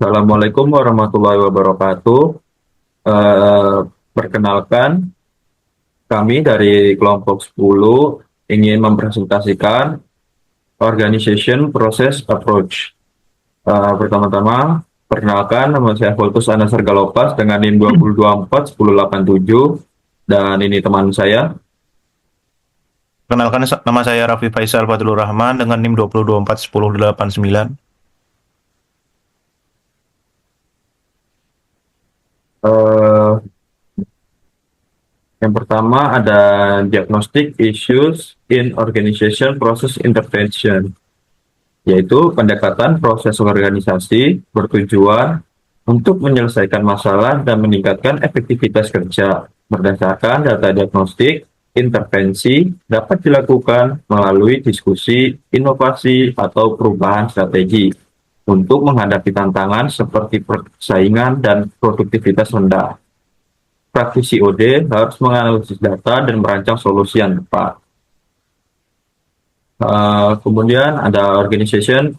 Assalamualaikum warahmatullahi wabarakatuh. Eh, Perkenalkan, kami dari kelompok 10 ingin mempresentasikan Organization Process Approach. Pertama-tama, perkenalkan, nama saya Fultus Anasar Galopas dengan NIM 2024-1087, dan ini teman saya. Kenalkan, nama saya Raffi Faisal Fadlur Rahman dengan NIM 2024-1089. Eh, yang pertama ada Diagnostic Issues in Organization Process Intervention, yaitu pendekatan proses organisasi bertujuan untuk menyelesaikan masalah dan meningkatkan efektivitas kerja. Berdasarkan data diagnostik, intervensi dapat dilakukan melalui diskusi, inovasi, atau perubahan strategi untuk menghadapi tantangan seperti persaingan dan produktivitas rendah. Praktisi OD harus menganalisis data dan merancang solusi yang tepat. Kemudian ada organization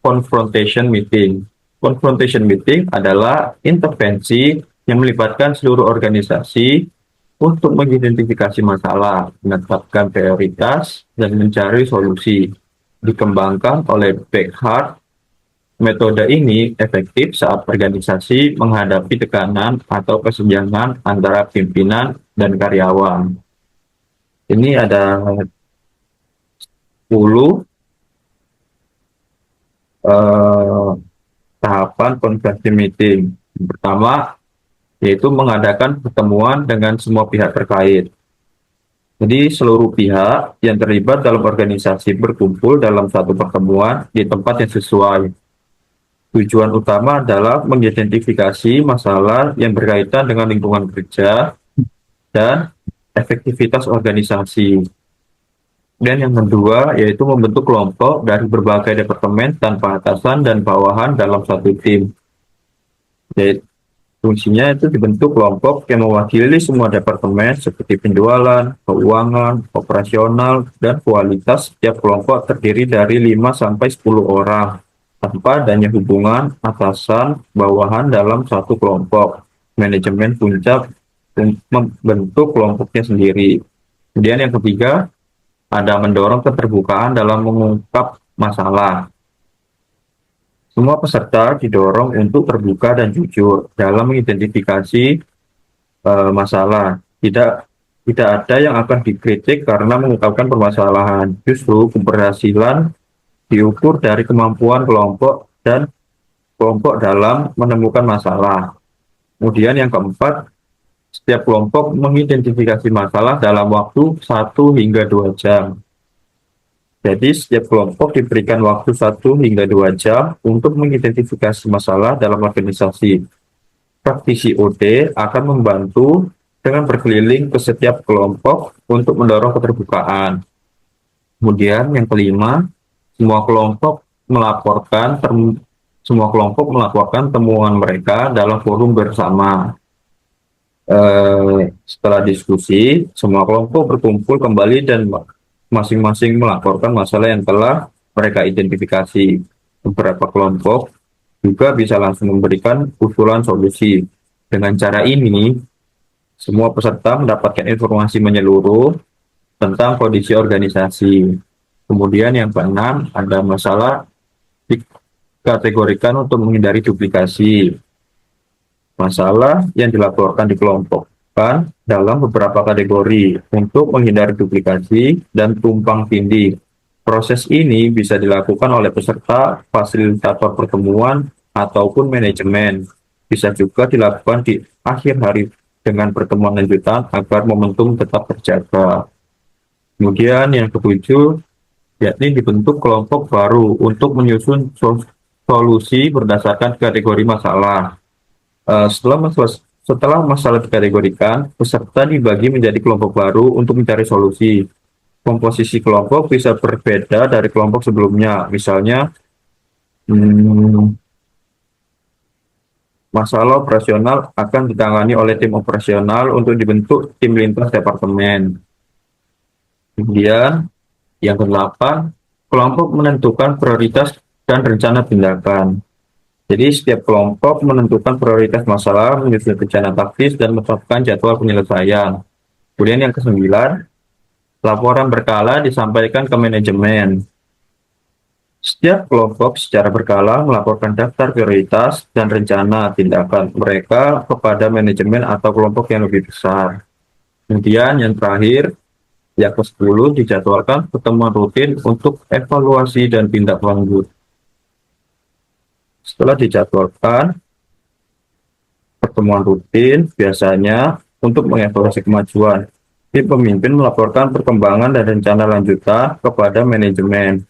confrontation meeting. Confrontation meeting adalah intervensi yang melibatkan seluruh organisasi untuk mengidentifikasi masalah, menetapkan prioritas, dan mencari solusi. Dikembangkan oleh Beckhart, metode ini efektif saat organisasi menghadapi tekanan atau kesenjangan antara pimpinan dan karyawan. Ini ada 10 eh, tahapan konversi meeting. Yang pertama, yaitu mengadakan pertemuan dengan semua pihak terkait. Jadi seluruh pihak yang terlibat dalam organisasi berkumpul dalam satu pertemuan di tempat yang sesuai. Tujuan utama adalah mengidentifikasi masalah yang berkaitan dengan lingkungan kerja dan efektivitas organisasi. Dan yang kedua, yaitu membentuk kelompok dari berbagai departemen tanpa atasan dan bawahan dalam satu tim. Jadi, fungsinya itu dibentuk kelompok yang mewakili semua departemen seperti penjualan, keuangan, operasional, dan kualitas. Setiap kelompok terdiri dari 5 sampai 10 orang tanpa adanya hubungan atasan bawahan dalam satu kelompok. Manajemen puncak membentuk kelompoknya sendiri. Kemudian yang ketiga, ada mendorong keterbukaan dalam mengungkap masalah. Semua peserta didorong untuk terbuka dan jujur dalam mengidentifikasi masalah. Tidak ada yang akan dikritik karena mengungkapkan permasalahan. Justru keberhasilan diukur dari kemampuan kelompok dan kelompok dalam menemukan masalah. Kemudian yang keempat, setiap kelompok mengidentifikasi masalah dalam waktu 1 hingga 2 jam. Jadi setiap kelompok diberikan waktu 1 hingga 2 jam untuk mengidentifikasi masalah dalam organisasi. Praktisi OD akan membantu dengan berkeliling ke setiap kelompok untuk mendorong keterbukaan. Kemudian yang kelima, semua kelompok melaporkan semua kelompok melaporkan temuan mereka dalam forum bersama. Setelah diskusi, semua kelompok berkumpul kembali dan masing-masing melaporkan masalah yang telah mereka identifikasi. Beberapa kelompok juga bisa langsung memberikan usulan solusi. Dengan cara ini, semua peserta mendapatkan informasi menyeluruh tentang kondisi organisasi. Kemudian yang keenam, ada masalah dikategorikan untuk menghindari duplikasi. Masalah yang dilaporkan dikelompokkan dalam beberapa kategori untuk menghindari duplikasi dan tumpang tindih. Proses ini bisa dilakukan oleh peserta, fasilitator pertemuan, ataupun manajemen. Bisa juga dilakukan di akhir hari dengan pertemuan lanjutan agar momentum tetap terjaga. Kemudian yang ketujuh, yakni dibentuk kelompok baru untuk menyusun solusi berdasarkan kategori masalah. Setelah masalah dikategorikan, peserta dibagi menjadi kelompok baru untuk mencari solusi. Komposisi kelompok bisa berbeda dari kelompok sebelumnya. Misalnya, masalah operasional akan ditangani oleh tim operasional untuk dibentuk tim lintas departemen. Kemudian, yang kedelapan, kelompok menentukan prioritas dan rencana tindakan. Jadi setiap kelompok menentukan prioritas masalah, menyusun rencana taktis, dan menetapkan jadwal penyelesaian. Kemudian yang kesembilan, laporan berkala disampaikan ke manajemen. Setiap kelompok secara berkala melaporkan daftar prioritas dan rencana tindakan mereka kepada manajemen atau kelompok yang lebih besar. Kemudian yang terakhir, yang ke-10 dijadwalkan pertemuan rutin untuk evaluasi dan tindak lanjut. Setelah dijadwalkan pertemuan rutin, biasanya untuk mengevaluasi kemajuan, tim pemimpin melaporkan perkembangan dan rencana lanjutan kepada manajemen.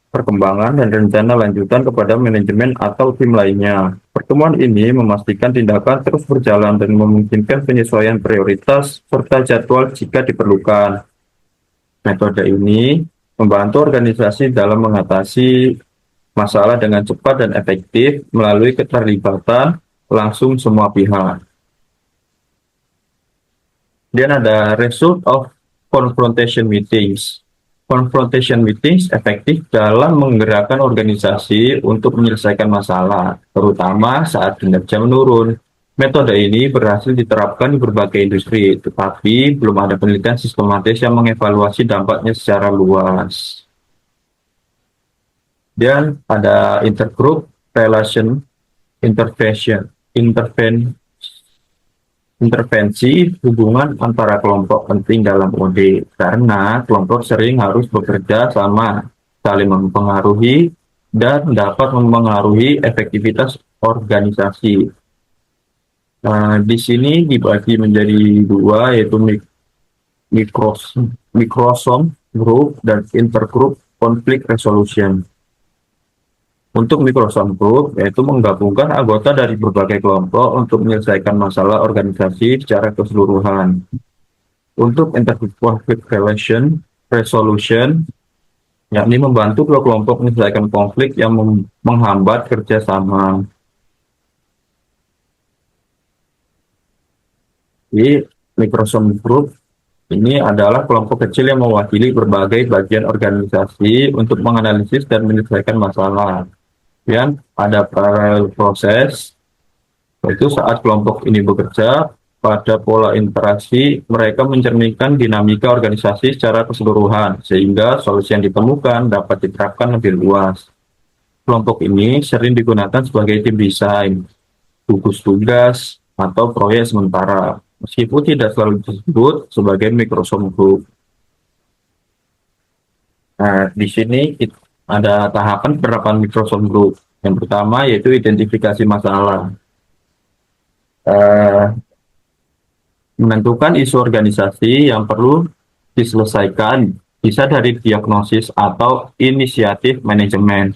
Perkembangan dan rencana lanjutan kepada manajemen atau tim lainnya. Pertemuan ini memastikan tindakan terus berjalan dan memungkinkan penyesuaian prioritas serta jadwal jika diperlukan. Metode ini membantu organisasi dalam mengatasi masalah dengan cepat dan efektif melalui keterlibatan langsung semua pihak. Dan ada result of confrontation meetings. Confrontation meetings efektif dalam menggerakkan organisasi untuk menyelesaikan masalah, terutama saat kinerja menurun. Metode ini berhasil diterapkan di berbagai industri, tetapi belum ada penelitian sistematis yang mengevaluasi dampaknya secara luas. Dan ada intergroup relation intervensi hubungan antara kelompok penting dalam OD, karena kelompok sering harus bekerja sama, saling mempengaruhi, dan dapat mempengaruhi efektivitas organisasi. Di sini dibagi menjadi dua, yaitu microsom group dan intergroup conflict resolution. Untuk Microsoft Group, yaitu menggabungkan anggota dari berbagai kelompok untuk menyelesaikan masalah organisasi secara keseluruhan. Untuk Intergroup Conflict Resolution, yakni membantu dua kelompok menyelesaikan konflik yang menghambat kerjasama. Di Microsoft Group, ini adalah kelompok kecil yang mewakili berbagai bagian organisasi untuk menganalisis dan menyelesaikan masalah. Yang ada parallel proses, yaitu saat kelompok ini bekerja pada pola interaksi, mereka mencerminkan dinamika organisasi secara keseluruhan, sehingga solusi yang ditemukan dapat diterapkan lebih luas. Kelompok ini sering digunakan sebagai tim desain, gugus tugas, atau proyek sementara, meskipun tidak selalu disebut sebagai Microsoft Group. Nah, di sini ada tahapan penerapan Microsoft Group. Yang pertama yaitu identifikasi masalah. Menentukan isu organisasi yang perlu diselesaikan bisa dari diagnosis atau inisiatif manajemen.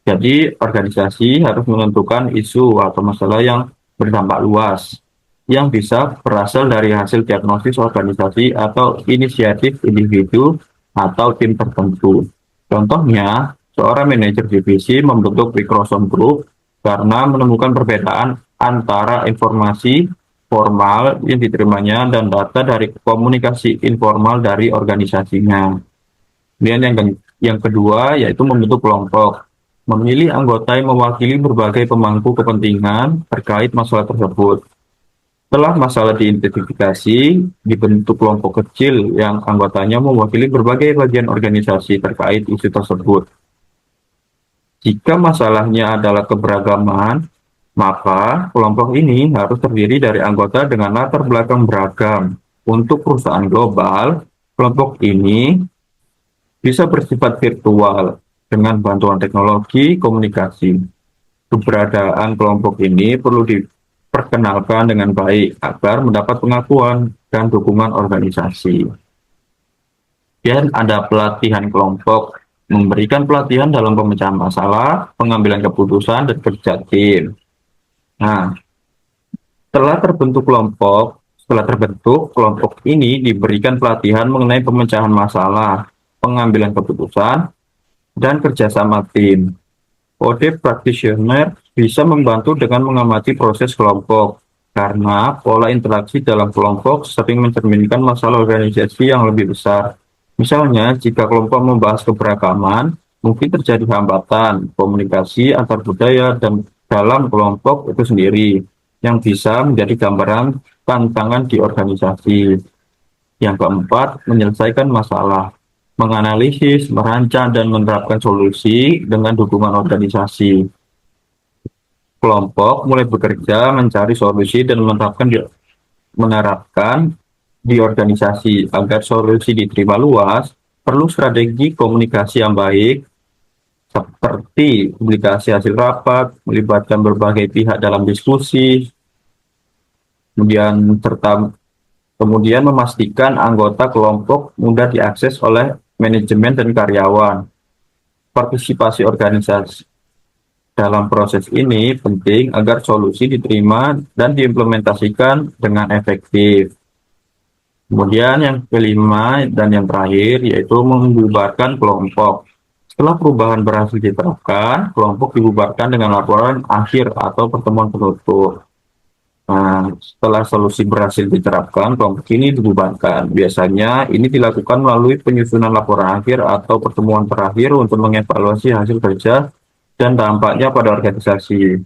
Jadi organisasi harus menentukan isu atau masalah yang berdampak luas, yang bisa berasal dari hasil diagnosis organisasi atau inisiatif individu atau tim tertentu. Contohnya, seorang manajer divisi membentuk Microsoft Group karena menemukan perbedaan antara informasi formal yang diterimanya dan data dari komunikasi informal dari organisasinya. Kemudian yang kedua yaitu membentuk kelompok. Memilih anggota yang mewakili berbagai pemangku kepentingan terkait masalah tersebut. Setelah masalah diidentifikasi, dibentuk kelompok kecil yang anggotanya mewakili berbagai bagian organisasi terkait isu tersebut. Jika masalahnya adalah keberagaman, maka kelompok ini harus terdiri dari anggota dengan latar belakang beragam. Untuk perusahaan global, kelompok ini bisa bersifat virtual dengan bantuan teknologi komunikasi. Keberadaan kelompok ini perlu diperkenalkan dengan baik agar mendapat pengakuan dan dukungan organisasi. Dan ada pelatihan kelompok, memberikan pelatihan dalam pemecahan masalah, pengambilan keputusan, dan kerja tim. Nah, setelah terbentuk kelompok ini diberikan pelatihan mengenai pemecahan masalah, pengambilan keputusan, dan kerjasama tim. OD practitioner bisa membantu dengan mengamati proses kelompok, karena pola interaksi dalam kelompok sering mencerminkan masalah organisasi yang lebih besar. Misalnya, jika kelompok membahas keberagaman, mungkin terjadi hambatan, komunikasi antar budaya, dan dalam kelompok itu sendiri, yang bisa menjadi gambaran tantangan di organisasi. Yang keempat, menyelesaikan masalah, menganalisis, merancang, dan menerapkan solusi dengan dukungan organisasi. Kelompok mulai bekerja mencari solusi dan menerapkan di organisasi. Agar solusi diterima luas, perlu strategi komunikasi yang baik, seperti publikasi hasil rapat, melibatkan berbagai pihak dalam diskusi, kemudian kemudian memastikan anggota kelompok mudah diakses oleh manajemen dan karyawan. Partisipasi organisasi dalam proses ini penting agar solusi diterima dan diimplementasikan dengan efektif. Kemudian yang kelima dan yang terakhir yaitu membubarkan kelompok. Setelah perubahan berhasil diterapkan, kelompok dibubarkan dengan laporan akhir atau pertemuan penutup. Nah, setelah solusi berhasil diterapkan, kelompok ini dibubarkan. Biasanya ini dilakukan melalui penyusunan laporan akhir atau pertemuan terakhir untuk mengevaluasi hasil kerja dan dampaknya pada organisasi.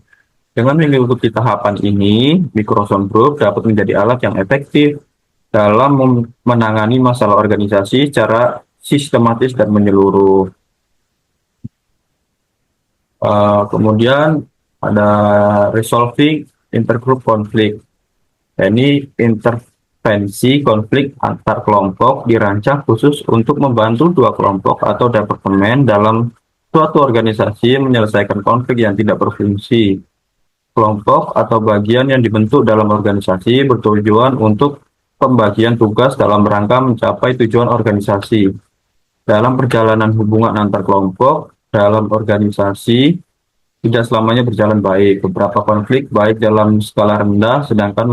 Dengan mengikuti tahapan ini, Microsoft Group dapat menjadi alat yang efektif dalam menangani masalah organisasi secara sistematis dan menyeluruh. Kemudian ada resolving intergroup konflik. Ini intervensi konflik antar kelompok dirancang khusus untuk membantu dua kelompok atau departemen dalam suatu organisasi menyelesaikan konflik yang tidak berfungsi. Kelompok atau bagian yang dibentuk dalam organisasi bertujuan untuk pembagian tugas dalam rangka mencapai tujuan organisasi. Dalam perjalanan hubungan antar kelompok dalam organisasi tidak selamanya berjalan baik. Beberapa konflik baik dalam skala rendah sedangkan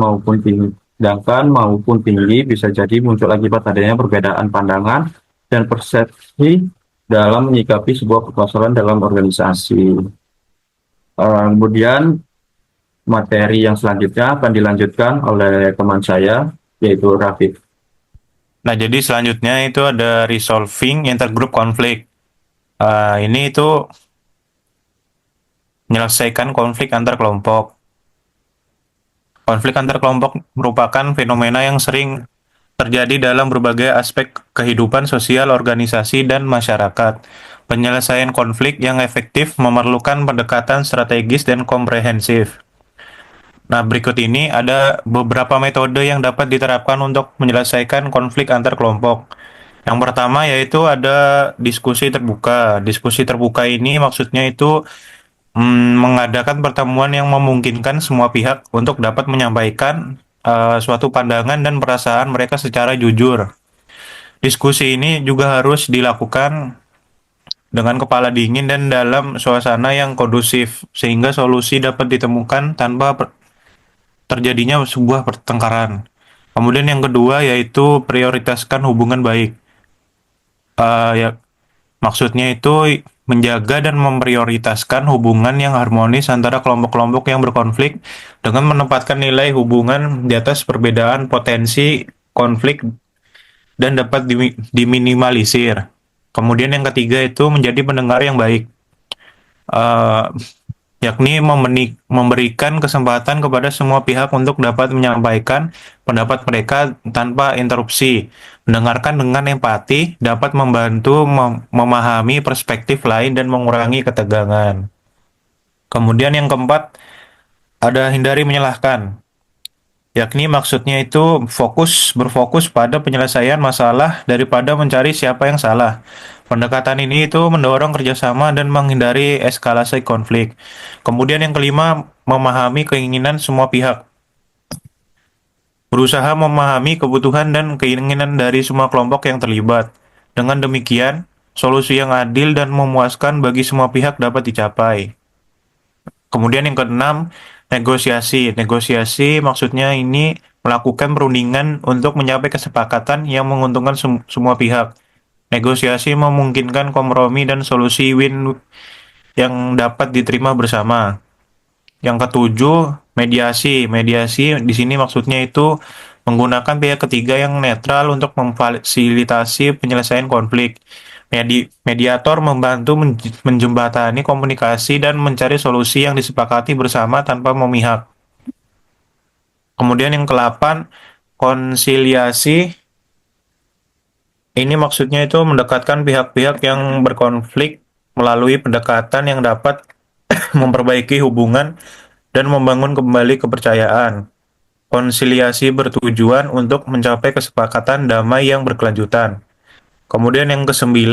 maupun tinggi bisa jadi muncul akibat adanya perbedaan pandangan dan persepsi dalam menyikapi sebuah permasalahan dalam organisasi. Kemudian materi yang selanjutnya akan dilanjutkan oleh teman saya, yaitu Rafiq. Nah, jadi selanjutnya itu ada resolving intergroup conflict. Ini itu menyelesaikan konflik antar kelompok. Konflik antar kelompok merupakan fenomena yang sering terjadi dalam berbagai aspek kehidupan sosial, organisasi, dan masyarakat. Penyelesaian konflik yang efektif memerlukan pendekatan strategis dan komprehensif. Nah, berikut ini ada beberapa metode yang dapat diterapkan untuk menyelesaikan konflik antar kelompok. Yang pertama yaitu ada diskusi terbuka. Diskusi terbuka ini maksudnya itu mengadakan pertemuan yang memungkinkan semua pihak untuk dapat menyampaikan suatu pandangan dan perasaan mereka secara jujur. Diskusi ini juga harus dilakukan dengan kepala dingin dan dalam suasana yang kondusif, sehingga solusi dapat ditemukan tanpa terjadinya sebuah pertengkaran. Kemudian yang kedua yaitu prioritaskan hubungan baik. Ya, maksudnya itu menjaga dan memprioritaskan hubungan yang harmonis antara kelompok-kelompok yang berkonflik dengan menempatkan nilai hubungan di atas perbedaan potensi konflik dan dapat diminimalisir. Kemudian yang ketiga itu menjadi pendengar yang baik, uh, yakni memberikan kesempatan kepada semua pihak untuk dapat menyampaikan pendapat mereka tanpa interupsi. Mendengarkan dengan empati dapat membantu memahami perspektif lain dan mengurangi ketegangan. Kemudian yang keempat, ada hindari menyalahkan, yakni maksudnya itu berfokus pada penyelesaian masalah daripada mencari siapa yang salah. Pendekatan ini itu mendorong kerjasama dan menghindari eskalasi konflik. Kemudian yang kelima, memahami keinginan semua pihak. Berusaha memahami kebutuhan dan keinginan dari semua kelompok yang terlibat. Dengan demikian, solusi yang adil dan memuaskan bagi semua pihak dapat dicapai. Kemudian yang keenam, negosiasi. Negosiasi maksudnya ini melakukan perundingan untuk mencapai kesepakatan yang menguntungkan semua pihak. Negosiasi memungkinkan kompromi dan solusi win yang dapat diterima bersama. Yang ketujuh, mediasi. Mediasi di sini maksudnya itu menggunakan pihak ketiga yang netral untuk memfasilitasi penyelesaian konflik. Mediator membantu menjembatani komunikasi dan mencari solusi yang disepakati bersama tanpa memihak. Kemudian yang ke-8, konsiliasi. Ini maksudnya itu mendekatkan pihak-pihak yang berkonflik melalui pendekatan yang dapat memperbaiki hubungan dan membangun kembali kepercayaan. Konsiliasi bertujuan untuk mencapai kesepakatan damai yang berkelanjutan. Kemudian yang ke-9,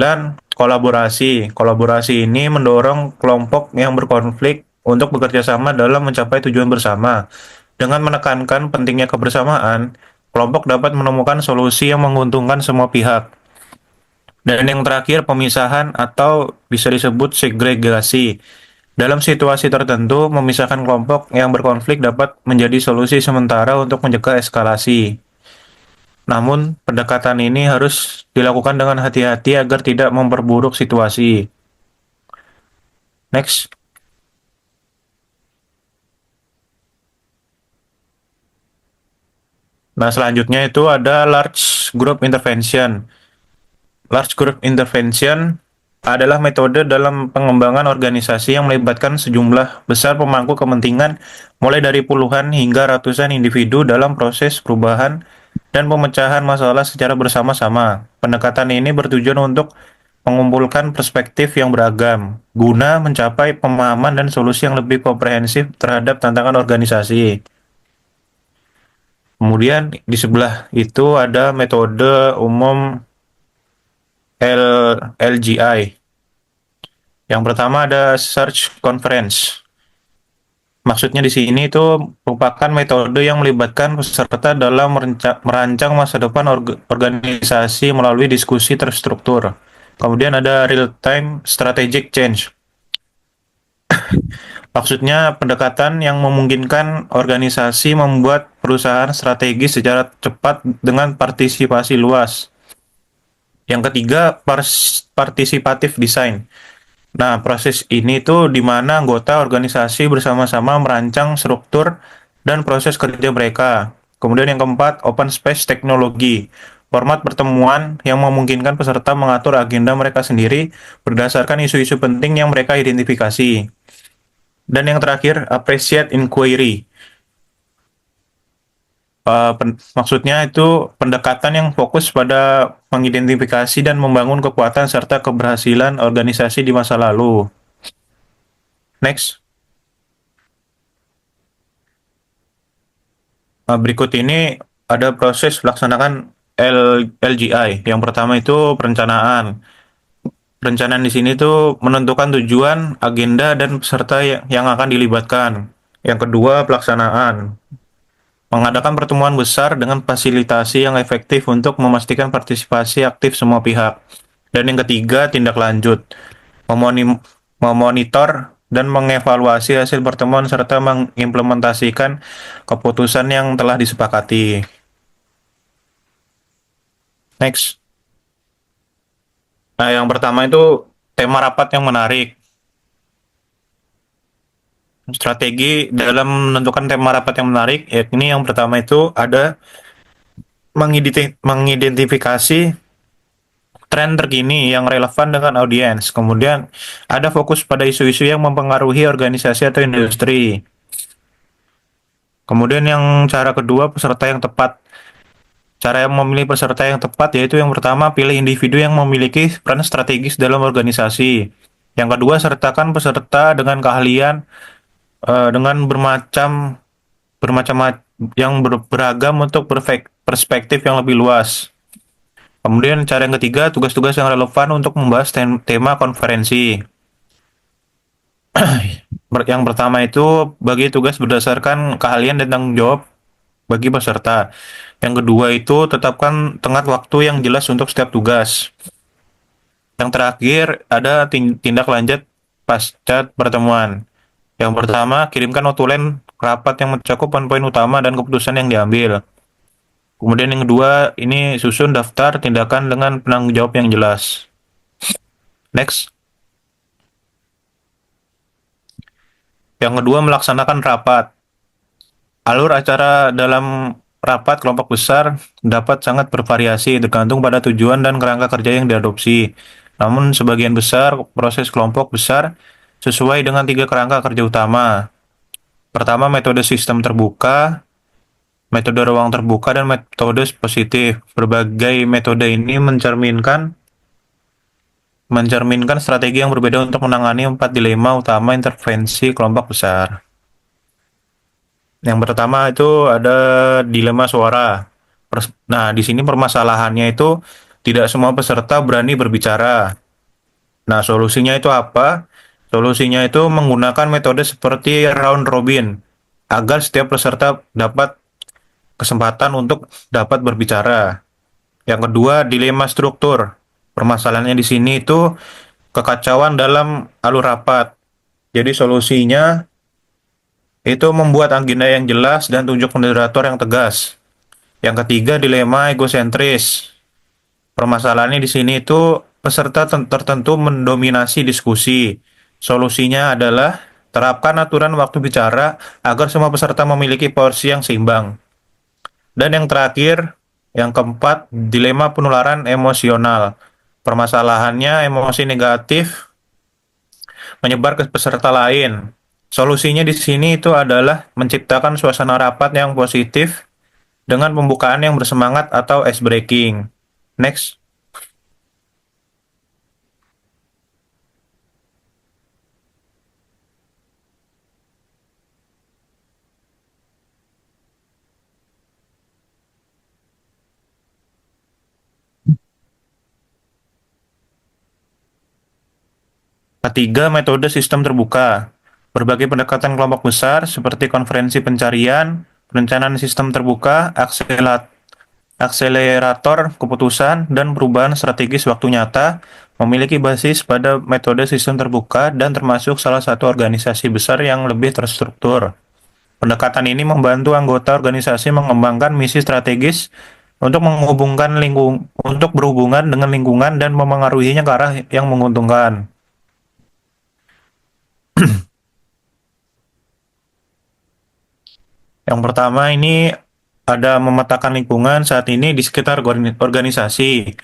kolaborasi. Kolaborasi ini mendorong kelompok yang berkonflik untuk bekerja sama dalam mencapai tujuan bersama. Dengan menekankan pentingnya kebersamaan, kelompok dapat menemukan solusi yang menguntungkan semua pihak. Dan yang terakhir, pemisahan atau bisa disebut segregasi. Dalam situasi tertentu, memisahkan kelompok yang berkonflik dapat menjadi solusi sementara untuk mencegah eskalasi. Namun, pendekatan ini harus dilakukan dengan hati-hati agar tidak memperburuk situasi. Next. Nah, selanjutnya itu ada large group intervention. Large group intervention adalah metode dalam pengembangan organisasi yang melibatkan sejumlah besar pemangku kepentingan, mulai dari puluhan hingga ratusan individu dalam proses perubahan dan pemecahan masalah secara bersama-sama. Pendekatan ini bertujuan untuk mengumpulkan perspektif yang beragam, guna mencapai pemahaman dan solusi yang lebih komprehensif terhadap tantangan organisasi. Kemudian di sebelah itu ada metode umum LGI. Yang pertama ada Search Conference. Maksudnya di sini itu merupakan metode yang melibatkan peserta dalam merancang masa depan organisasi melalui diskusi terstruktur. Kemudian ada Real-Time Strategic Change. Maksudnya pendekatan yang memungkinkan organisasi membuat perusahaan strategis secara cepat dengan partisipasi luas. Yang ketiga, participative design. Nah, proses ini tuh di mana anggota organisasi bersama-sama merancang struktur dan proses kerja mereka. Kemudian yang keempat, open space technology. Format pertemuan yang memungkinkan peserta mengatur agenda mereka sendiri berdasarkan isu-isu penting yang mereka identifikasi. Dan yang terakhir, appreciate inquiry. Maksudnya itu pendekatan yang fokus pada mengidentifikasi dan membangun kekuatan serta keberhasilan organisasi di masa lalu. Next. Berikut ini ada proses melaksanakan LGI. Yang pertama itu perencanaan. Perencanaan di sini tuh menentukan tujuan, agenda, dan peserta yang akan dilibatkan. Yang kedua, pelaksanaan. Mengadakan pertemuan besar dengan fasilitasi yang efektif untuk memastikan partisipasi aktif semua pihak. Dan yang ketiga, tindak lanjut. Memonitor dan mengevaluasi hasil pertemuan serta mengimplementasikan keputusan yang telah disepakati. Next. Nah, yang pertama itu tema rapat yang menarik. Strategi dalam menentukan tema rapat yang menarik, yakni yang pertama itu ada mengidentifikasi tren terkini yang relevan dengan audiens. Kemudian ada fokus pada isu-isu yang mempengaruhi organisasi atau industri. Kemudian yang cara kedua, peserta yang tepat. Cara yang memilih peserta yang tepat yaitu yang pertama, pilih individu yang memiliki peran strategis dalam organisasi. Yang kedua, sertakan peserta dengan keahlian dengan bermacam yang beragam untuk perspektif yang lebih luas. Kemudian cara yang ketiga, tugas-tugas yang relevan untuk membahas tema konferensi. Yang pertama itu bagi tugas berdasarkan keahlian dan tanggung jawab bagi peserta. Yang kedua itu tetapkan tenggat waktu yang jelas untuk setiap tugas. Yang terakhir ada tindak lanjut pasca pertemuan. Yang pertama, kirimkan notulen rapat yang mencakup poin-poin utama dan keputusan yang diambil. Kemudian yang kedua, ini susun daftar tindakan dengan penanggung jawab yang jelas. Next. Yang kedua, melaksanakan rapat. Alur acara dalam rapat kelompok besar dapat sangat bervariasi tergantung pada tujuan dan kerangka kerja yang diadopsi. namun sebagian besar proses kelompok besar sesuai dengan 3 kerangka kerja utama. Pertama, metode sistem terbuka, metode ruang terbuka, dan metode positif. Berbagai metode ini mencerminkan strategi yang berbeda untuk menangani 4 dilema utama intervensi kelompok besar. Yang pertama itu ada dilema suara. Nah, di sini permasalahannya itu tidak semua peserta berani berbicara. Nah, solusinya itu apa? Solusinya itu menggunakan metode seperti round robin agar setiap peserta dapat kesempatan untuk dapat berbicara. Yang kedua, dilema struktur. Permasalahannya di sini itu kekacauan dalam alur rapat. Jadi solusinya itu membuat agenda yang jelas dan tunjuk moderator yang tegas. Yang ketiga, dilema egosentris. Permasalahannya di sini itu peserta tertentu mendominasi diskusi. Solusinya adalah terapkan aturan waktu bicara agar semua peserta memiliki porsi yang seimbang. Dan yang terakhir, yang keempat, dilema penularan emosional. Permasalahannya emosi negatif menyebar ke peserta lain. Solusinya di sini itu adalah menciptakan suasana rapat yang positif dengan pembukaan yang bersemangat atau ice breaking. Next. Ketiga, metode sistem terbuka. Berbagai pendekatan kelompok besar seperti konferensi pencarian, perencanaan sistem terbuka, akselerator keputusan, dan perubahan strategis waktu nyata memiliki basis pada metode sistem terbuka dan termasuk salah satu organisasi besar yang lebih terstruktur. Pendekatan ini membantu anggota organisasi mengembangkan misi strategis untuk untuk berhubungan dengan lingkungan dan memengaruhinya ke arah yang menguntungkan. Yang pertama ini ada memetakan lingkungan saat ini di sekitar organisasi.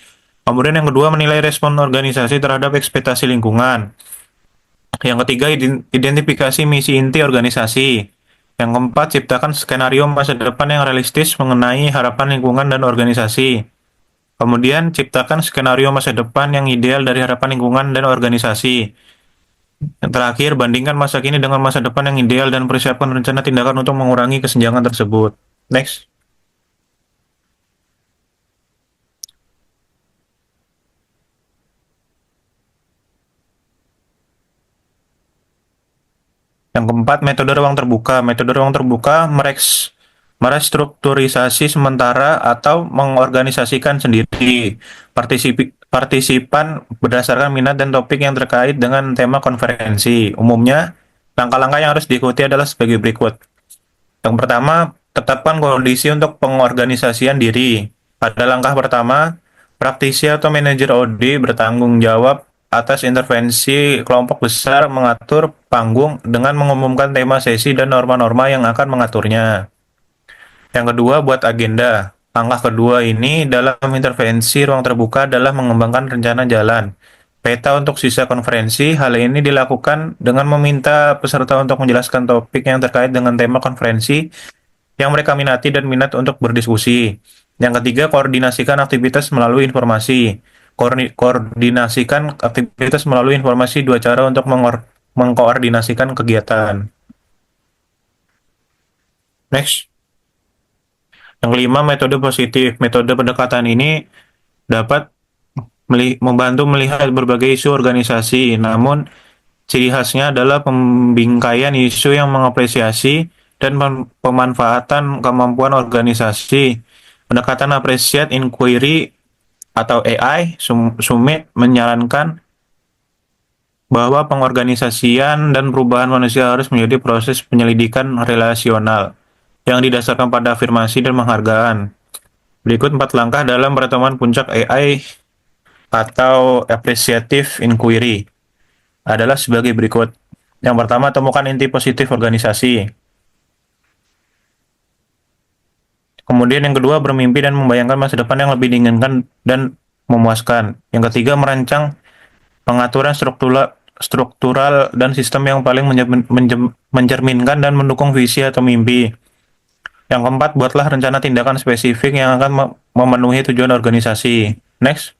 Kemudian yang kedua menilai respon organisasi terhadap ekspektasi lingkungan. Yang ketiga identifikasi misi inti organisasi. Yang keempat ciptakan skenario masa depan yang realistis mengenai harapan lingkungan dan organisasi. Kemudian ciptakan skenario masa depan yang ideal dari harapan lingkungan dan organisasi. Yang terakhir, bandingkan masa kini dengan masa depan yang ideal dan persiapkan rencana tindakan untuk mengurangi kesenjangan tersebut. Next. Yang keempat, metode ruang terbuka. Metode ruang terbuka merestrukturisasi sementara atau mengorganisasikan sendiri partisipan berdasarkan minat dan topik yang terkait dengan tema konferensi. Umumnya, langkah-langkah yang harus diikuti adalah sebagai berikut. Yang pertama, tetapkan kondisi untuk pengorganisasian diri. Pada langkah pertama, praktisi atau manajer OD bertanggung jawab atas intervensi kelompok besar mengatur panggung dengan mengumumkan tema sesi dan norma-norma yang akan mengaturnya. Yang kedua, buat agenda. Langkah kedua ini dalam intervensi ruang terbuka adalah mengembangkan rencana jalan. Peta untuk sisa konferensi, hal ini dilakukan dengan meminta peserta untuk menjelaskan topik yang terkait dengan tema konferensi yang mereka minati dan minat untuk berdiskusi. Yang ketiga, koordinasikan aktivitas melalui informasi. Koordinasikan aktivitas melalui informasi dua cara untuk mengkoordinasikan kegiatan. Next. Yang kelima, metode positif. Metode pendekatan ini dapat membantu melihat berbagai isu organisasi, namun ciri khasnya adalah pembingkaian isu yang mengapresiasi dan pemanfaatan kemampuan organisasi. Pendekatan appreciate inquiry atau AI Summit menyarankan bahwa pengorganisasian dan perubahan manusia harus menjadi proses penyelidikan relasional yang didasarkan pada afirmasi dan penghargaan. Berikut 4 langkah dalam pertemuan puncak AI atau appreciative inquiry adalah sebagai berikut. Yang pertama, temukan inti positif organisasi. Kemudian yang kedua, bermimpi dan membayangkan masa depan yang lebih diinginkan dan memuaskan. Yang ketiga, merancang pengaturan struktural dan sistem yang paling mencerminkan dan mendukung visi atau mimpi. Yang keempat, buatlah rencana tindakan spesifik yang akan memenuhi tujuan organisasi. Next.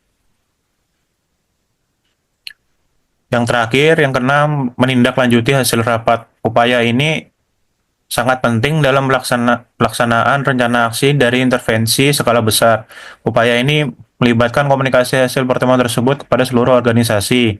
Yang terakhir, yang keenam, menindaklanjuti hasil rapat. Upaya ini sangat penting dalam pelaksanaan rencana aksi dari intervensi skala besar. Upaya ini melibatkan komunikasi hasil pertemuan tersebut kepada seluruh organisasi,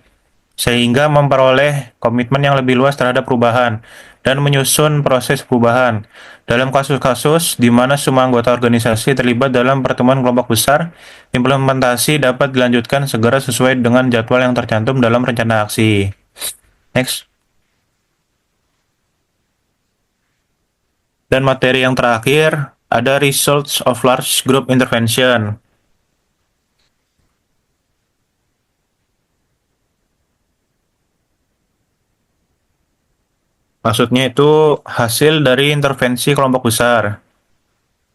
sehingga memperoleh komitmen yang lebih luas terhadap perubahan dan menyusun proses perubahan. Dalam kasus-kasus di mana semua anggota organisasi terlibat dalam pertemuan kelompok besar, implementasi dapat dilanjutkan segera sesuai dengan jadwal yang tercantum dalam rencana aksi. Next. Dan materi yang terakhir ada results of large group intervention. Maksudnya itu hasil dari intervensi kelompok besar.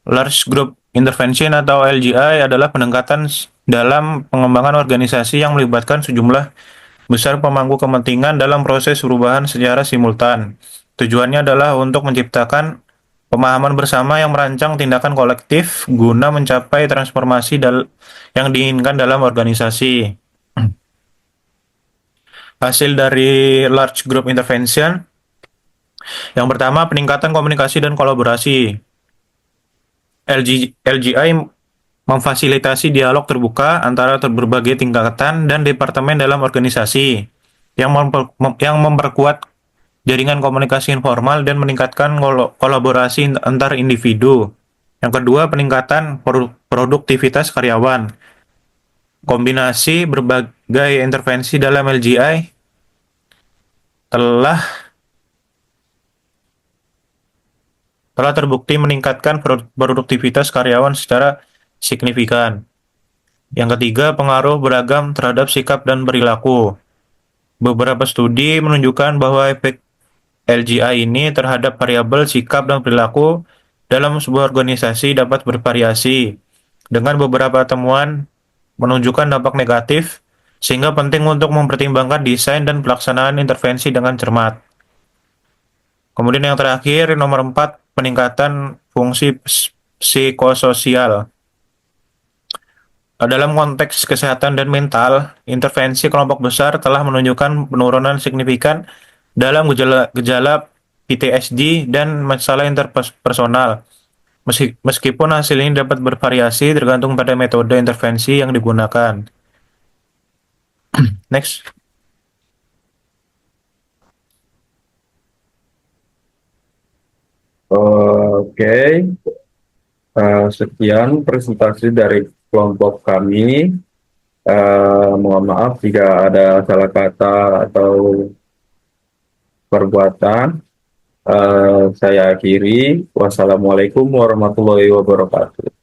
Large Group Intervention atau LGI adalah pendekatan dalam pengembangan organisasi yang melibatkan sejumlah besar pemangku kepentingan dalam proses perubahan secara simultan. Tujuannya adalah untuk menciptakan pemahaman bersama yang merancang tindakan kolektif guna mencapai transformasi yang diinginkan dalam organisasi. Hasil dari Large Group Intervention, yang pertama peningkatan komunikasi dan kolaborasi. LGI memfasilitasi dialog terbuka antara berbagai tingkatan dan departemen dalam organisasi yang memperkuat jaringan komunikasi informal dan meningkatkan kolaborasi antar individu. Yang kedua, peningkatan produktivitas karyawan. Kombinasi berbagai intervensi dalam LGI telah terbukti meningkatkan produktivitas karyawan secara signifikan. Yang ketiga, pengaruh beragam terhadap sikap dan perilaku. Beberapa studi menunjukkan bahwa efek LGI ini terhadap variabel sikap dan perilaku dalam sebuah organisasi dapat bervariasi, dengan beberapa temuan menunjukkan dampak negatif, sehingga penting untuk mempertimbangkan desain dan pelaksanaan intervensi dengan cermat. Kemudian yang terakhir, nomor 4, peningkatan fungsi psikososial. Dalam konteks kesehatan dan mental, intervensi kelompok besar telah menunjukkan penurunan signifikan dalam gejala PTSD dan masalah interpersonal. Meskipun hasil ini dapat bervariasi tergantung pada metode intervensi yang digunakan. Next. Oke, sekian presentasi dari kelompok kami. Mohon maaf jika ada salah kata atau perbuatan. Saya akhiri. Wassalamualaikum warahmatullahi wabarakatuh.